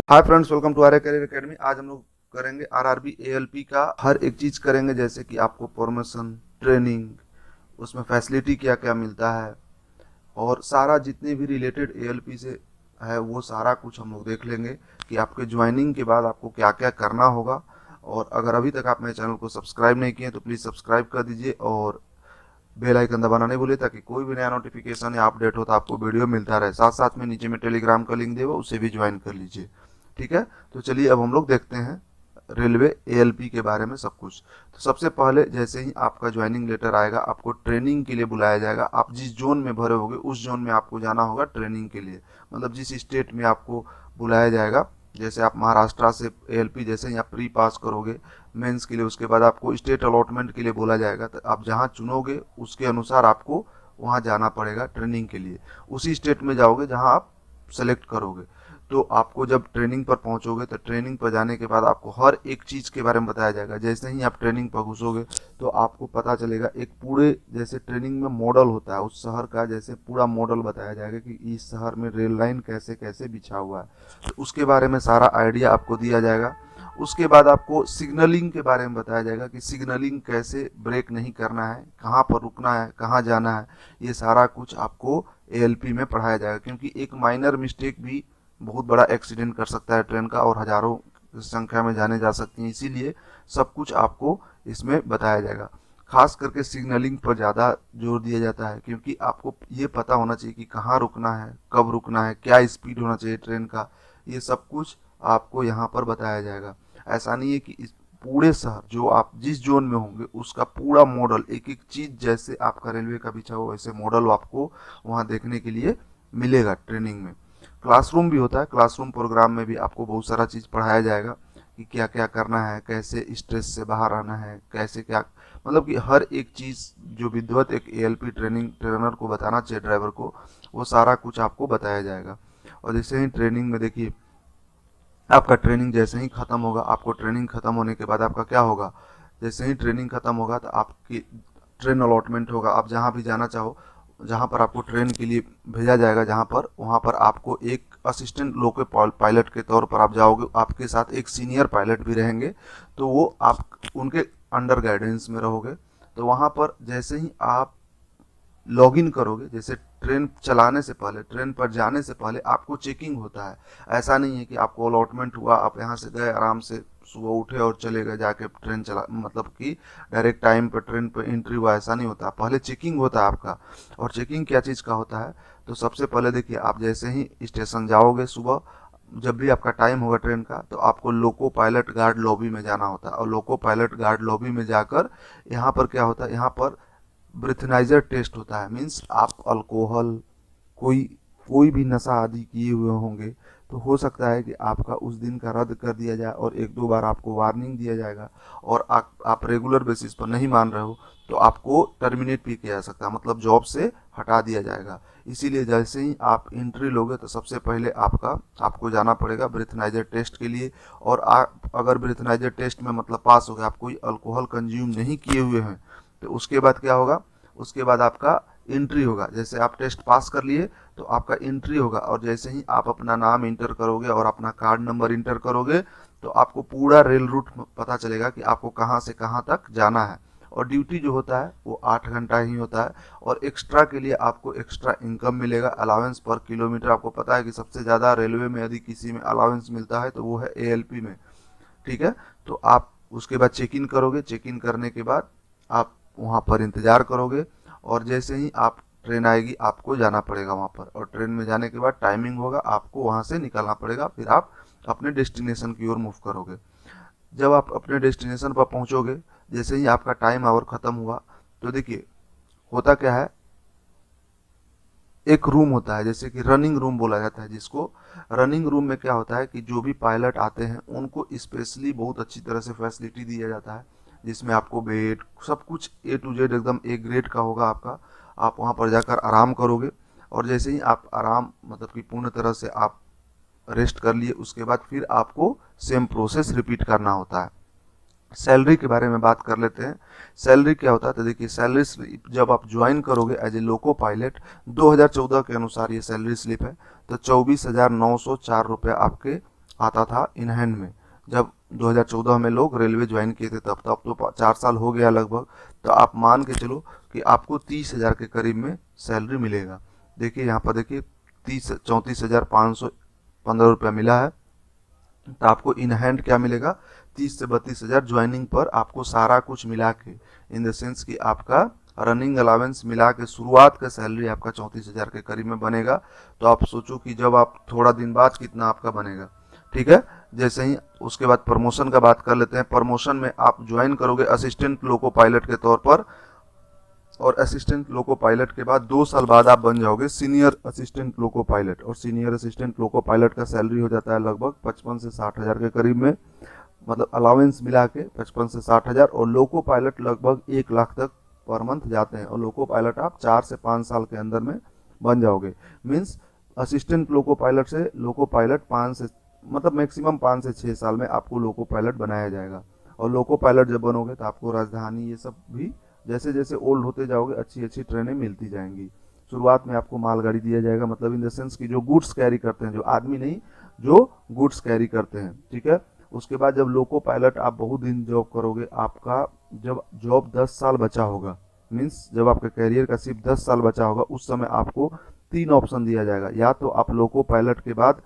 Hi friends, welcome to Arya career academy. आज हम लोग करेंगे आरआरबी एएलपी का हर एक चीज़ करेंगे, जैसे कि आपको प्रमोशन, ट्रेनिंग, उसमें फैसिलिटी क्या क्या मिलता है और सारा जितने भी रिलेटेड एएलपी से है वो सारा कुछ हम लोग देख लेंगे कि आपके ज्वाइनिंग के बाद आपको क्या क्या करना होगा। और अगर अभी तक आप मेरे चैनल को सब्सक्राइब नहीं किए तो प्लीज़ सब्सक्राइब कर दीजिए और बेल आइकन दबाना नहीं भूलिए, ताकि कोई भी नया नोटिफिकेशन या अपडेट हो तो आपको वीडियो मिलता रहे। साथ साथ में नीचे में टेलीग्राम का लिंक देगा, उसे भी ज्वाइन कर लीजिए। ठीक है, तो चलिए अब हम लोग देखते हैं रेलवे एएलपी के बारे में सब कुछ। तो सबसे पहले जैसे ही आपका ज्वाइनिंग लेटर आएगा, आपको ट्रेनिंग के लिए बुलाया जाएगा। आप जिस जोन में भरे होगे उस जोन में आपको जाना होगा ट्रेनिंग के लिए, मतलब जिस स्टेट में आपको बुलाया जाएगा। जैसे आप महाराष्ट्र से एएलपी जैसे ही आप प्री पास करोगे मेंस के लिए, उसके बाद आपको स्टेट अलॉटमेंट के लिए बोला जाएगा। तो आप जहाँ चुनोगे उसके अनुसार आपको वहाँ जाना पड़ेगा ट्रेनिंग के लिए। उसी स्टेट में जाओगे जहाँ आप सेलेक्ट करोगे। तो आपको जब ट्रेनिंग पर पहुंचोगे तो ट्रेनिंग पर जाने के बाद आपको हर एक चीज़ के बारे में बताया जाएगा। जैसे ही आप ट्रेनिंग पर घुसोगे तो आपको पता चलेगा, एक पूरे जैसे ट्रेनिंग में मॉडल होता है उस शहर का, जैसे पूरा मॉडल बताया जाएगा कि इस शहर में रेल लाइन कैसे कैसे बिछा हुआ है। तो उसके बारे में सारा आइडिया आपको दिया जाएगा। उसके बाद आपको सिग्नलिंग के बारे में बताया जाएगा कि सिग्नलिंग कैसे ब्रेक नहीं करना है, कहाँ पर रुकना है, कहाँ जाना है। ये सारा कुछ आपको एएलपी में पढ़ाया जाएगा, क्योंकि एक माइनर मिस्टेक भी बहुत बड़ा एक्सीडेंट कर सकता है ट्रेन का, और हजारों की संख्या में जाने जा सकती हैं। इसीलिए सब कुछ आपको इसमें बताया जाएगा। खास करके सिग्नलिंग पर ज़्यादा जोर दिया जाता है, क्योंकि आपको ये पता होना चाहिए कि कहाँ रुकना है, कब रुकना है, क्या स्पीड होना चाहिए ट्रेन का। ये सब कुछ आपको यहाँ पर बताया जाएगा। ऐसा नहीं है कि इस पूरे शहर जो आप जिस जोन में होंगे उसका पूरा मॉडल, एक एक चीज़ जैसे आपका रेलवे का बिछा हो वैसे मॉडल आपको वहाँ देखने के लिए मिलेगा ट्रेनिंग में। क्लासरूम भी होता है। क्लासरूम प्रोग्राम में भी आपको बहुत सारा चीज़ पढ़ाया जाएगा कि क्या क्या करना है, कैसे स्ट्रेस से बाहर आना है, कैसे क्या, मतलब कि हर एक चीज़ जो विधिवत एक एएलपी ट्रेनर को बताना चाहिए ड्राइवर को, वो सारा कुछ आपको बताया जाएगा। और जैसे ही ट्रेनिंग में देखिए, आपका ट्रेनिंग जैसे ही ख़त्म होगा, आपको ट्रेनिंग ख़त्म होने के बाद आपका क्या होगा, जैसे ही ट्रेनिंग ख़त्म होगा तो आपकी ट्रेन अलॉटमेंट होगा। आप जहाँ भी जाना चाहो, जहाँ पर आपको ट्रेन के लिए भेजा जाएगा, जहाँ पर वहाँ पर आपको एक असिस्टेंट लोको पायलट के तौर पर आप जाओगे। आपके साथ एक सीनियर पायलट भी रहेंगे, तो वो आप उनके अंडर गाइडेंस में रहोगे। तो वहाँ पर जैसे ही आप लॉगिन करोगे, जैसे ट्रेन चलाने से पहले, ट्रेन पर जाने से पहले आपको चेकिंग होता है। ऐसा नहीं है कि आपको अलॉटमेंट हुआ, आप यहाँ से गए आराम से, सुबह उठे और चले गए जाके ट्रेन चला, मतलब कि डायरेक्ट टाइम पर ट्रेन पर एंट्री हुआ, ऐसा नहीं होता। पहले चेकिंग होता है आपका। और चेकिंग क्या चीज़ का होता है, तो सबसे पहले देखिए, आप जैसे ही स्टेशन जाओगे सुबह, जब भी आपका टाइम होगा ट्रेन का, तो आपको लोको पायलट गार्ड लॉबी में जाना होता है। और लोको पायलट गार्ड लॉबी में जाकर यहाँ पर क्या होता है, यहाँ पर ब्रेथनाइजर टेस्ट होता है। मीन्स आप अल्कोहल, कोई कोई भी नशा आदि किए हुए होंगे तो हो सकता है कि आपका उस दिन का रद्द कर दिया जाए, और एक दो बार आपको वार्निंग दिया जाएगा। और आप रेगुलर बेसिस पर नहीं मान रहे हो तो आपको टर्मिनेट भी किया जा सकता है, मतलब जॉब से हटा दिया जाएगा। इसीलिए जैसे ही आप एंट्री लोगे तो सबसे पहले आपको जाना पड़ेगा ब्रेथनाइजर टेस्ट के लिए। और आप अगर ब्रेथनाइजर टेस्ट में मतलब पास हो गए, आप कोई अल्कोहल कंज्यूम नहीं किए हुए हैं, तो उसके बाद क्या होगा, उसके बाद आपका एंट्री होगा। जैसे आप टेस्ट पास कर लिए तो आपका एंट्री होगा, और जैसे ही आप अपना नाम इंटर करोगे और अपना कार्ड नंबर इंटर करोगे तो आपको पूरा रेल रूट पता चलेगा कि आपको कहाँ से कहाँ तक जाना है। और ड्यूटी जो होता है वो 8 घंटा ही होता है। और एक्स्ट्रा के लिए आपको एक्स्ट्रा इनकम मिलेगा, अलावेंस पर किलोमीटर। आपको पता है कि सबसे ज़्यादा रेलवे में यदि किसी में अलावेंस मिलता है तो वो है एएलपी में। ठीक है, तो आप उसके बाद चेक इन करोगे। चेक इन करने के बाद आप वहाँ पर इंतज़ार करोगे, और जैसे ही आप ट्रेन आएगी आपको जाना पड़ेगा वहाँ पर। और ट्रेन में जाने के बाद टाइमिंग होगा, आपको वहाँ से निकलना पड़ेगा, फिर आप अपने डेस्टिनेशन की ओर मूव करोगे। जब आप अपने डेस्टिनेशन पर पहुँचोगे, जैसे ही आपका टाइम आवर ख़त्म हुआ, तो देखिए होता क्या है, एक रूम होता है जैसे कि रनिंग रूम बोला जाता है जिसको। रनिंग रूम में क्या होता है कि जो भी पायलट आते हैं उनको स्पेशली बहुत अच्छी तरह से फैसिलिटी दिया जाता है, जिसमें आपको बेड, सब कुछ ए टू जेड एकदम ए ग्रेड का होगा आपका। आप वहाँ पर जाकर आराम करोगे, और जैसे ही आप आराम, मतलब कि पूर्ण तरह से आप रेस्ट कर लिए, उसके बाद फिर आपको सेम प्रोसेस रिपीट करना होता है। सैलरी के बारे में बात कर लेते हैं। सैलरी क्या होता है, तो देखिए सैलरी स्लिप जब आप ज्वाइन करोगे एज ए लोको पायलट, 2014 के अनुसार ये सैलरी स्लिप है, तो 24,904 रुपये आपके आता था इन हैंड में। जब 2014 में लोग रेलवे ज्वाइन किए थे तब तो 4 साल हो गया लगभग, तो आप मान के चलो कि आपको 30,000 के करीब में सैलरी मिलेगा। देखिए यहाँ पर देखिए 34,515 रुपया मिला है। तो आपको इन हैंड क्या मिलेगा, 30 से 32,000 ज्वाइनिंग पर आपको सारा कुछ मिला के, इन द सेंस कि आपका रनिंग अलावेंस मिला के शुरुआत का सैलरी आपका 34,000 के करीब में बनेगा। तो आप सोचो कि जब आप थोड़ा दिन बाद कितना आपका बनेगा। ठीक है, जैसे ही उसके बाद प्रमोशन का बात कर लेते हैं। प्रमोशन में आप ज्वाइन करोगे असिस्टेंट लोको पायलट के तौर पर, और असिस्टेंट लोको पायलट के बाद 2 साल बाद आप बन जाओगे सीनियर असिस्टेंट लोको पायलट। और सीनियर असिस्टेंट लोको पायलट का सैलरी हो जाता है लगभग 55 से 60,000 के करीब में, मतलब अलावेंस मिला के 55 से 60,000। और लोको पायलट लगभग 1 लाख तक पर मंथ जाते हैं। और लोको पायलट आप 4 से 5 साल के अंदर में बन जाओगे। मीन्स असिस्टेंट लोको पायलट से लोको पायलट 5 से मतलब मैक्सिमम 5 से 6 साल में आपको लोको पायलट बनाया जाएगा। और लोको पायलट जब बनोगे तो आपको राजधानी ये सब भी जैसे जैसे ओल्ड होते जाओगे अच्छी अच्छी ट्रेनें मिलती जाएंगी। शुरुआत में आपको मालगाड़ी दिया जाएगा, मतलब इन द सेंस कि जो गुड्स कैरी करते हैं, जो आदमी नहीं, जो गुड्स कैरी करते हैं। ठीक है, उसके बाद जब लोको पायलट आप बहुत दिन जॉब करोगे, आपका जब जॉब 10 साल बचा होगा, मीन्स जब आपका कैरियर का सिर्फ 10 साल बचा होगा, उस समय आपको 3 ऑप्शन दिया जाएगा। या तो आप लोको पायलट के बाद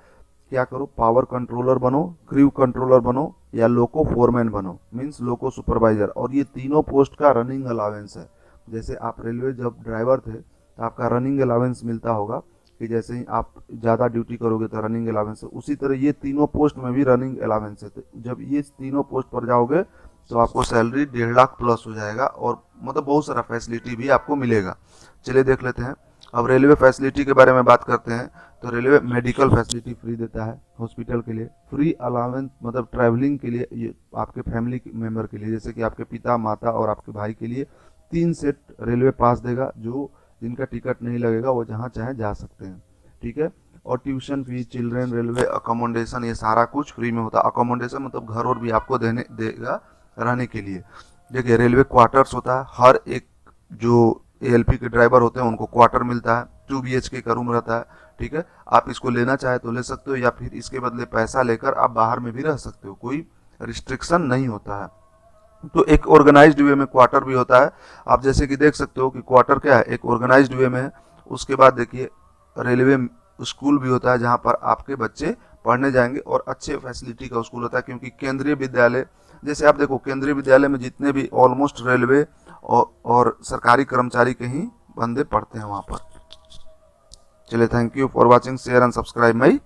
क्या करो, पावर कंट्रोलर बनो, क्रू कंट्रोलर बनो, या लोको फोरमैन बनो, मीन्स लोको सुपरवाइजर। और ये तीनों पोस्ट का रनिंग अलावेंस है। जैसे आप रेलवे जब ड्राइवर थे तो आपका रनिंग अलावेंस मिलता होगा कि जैसे ही आप ज़्यादा ड्यूटी करोगे तो रनिंग अलावेंस है, उसी तरह ये तीनों पोस्ट में भी रनिंग अलावेंस है। तो जब ये तीनों पोस्ट पर जाओगे तो आपको सैलरी 1.5 लाख प्लस हो जाएगा, और मतलब बहुत सारा फैसिलिटी भी आपको मिलेगा। चलिए देख लेते हैं। अब रेलवे फैसिलिटी के बारे में बात करते हैं। तो रेलवे मेडिकल फैसिलिटी फ्री देता है, हॉस्पिटल के लिए फ्री अलावेंस, मतलब ट्रैवलिंग के लिए, ये आपके फैमिली मेंबर के लिए, जैसे कि आपके पिता माता और आपके भाई के लिए 3 सेट रेलवे पास देगा, जो जिनका टिकट नहीं लगेगा वो जहाँ चाहे जा सकते हैं। ठीक है, और tuition fees, children railway accommodation, ये सारा कुछ फ्री में होता है। अकोमोडेशन मतलब घर और भी आपको देगा रहने के लिए। देखिए रेलवे क्वार्टर्स होता है, हर एक जो एएलपी के ड्राइवर होते हैं उनको क्वार्टर मिलता है, 2 BHK का रूम रहता है। ठीक है, आप इसको लेना चाहे तो ले सकते हो, या फिर इसके बदले पैसा लेकर आप बाहर में भी रह सकते हो, कोई रिस्ट्रिक्शन नहीं होता है। तो एक ऑर्गेनाइज्ड वे में क्वार्टर भी होता है। आप जैसे कि देख सकते हो कि क्वार्टर क्या है, एक ऑर्गेनाइज्ड वे में है। उसके बाद देखिए रेलवे स्कूल भी होता है जहाँ पर आपके बच्चे पढ़ने जाएंगे, और अच्छे फैसिलिटी का स्कूल होता है, क्योंकि केंद्रीय विद्यालय, जैसे आप देखो केंद्रीय विद्यालय में जितने भी ऑलमोस्ट रेलवे और सरकारी कर्मचारी के ही बंदे पढ़ते हैं वहाँ पर। चलिए, thank you for watching, share and subscribe my